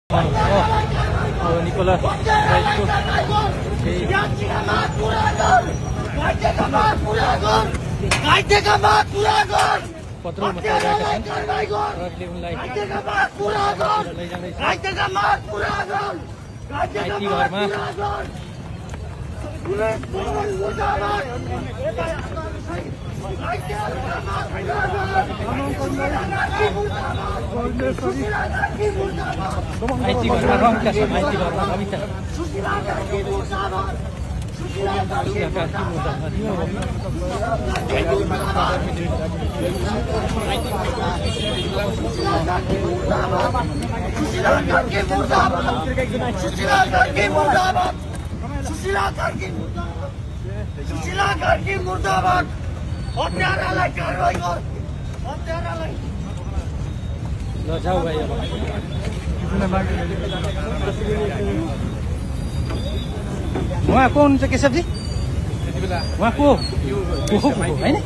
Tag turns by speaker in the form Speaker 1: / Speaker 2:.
Speaker 1: Nicolas पत्रो रगले उनलाई IT घरमा आइटी घरमा रङका छ आइटी घरमा कविता
Speaker 2: मुर्दाबाद हत्यारालाई कारवाही गर हत्यारालाई
Speaker 1: ल जाऊ भाइ अब उहाँ को हुनुहुन्छ केशवजी उहाँ को होइन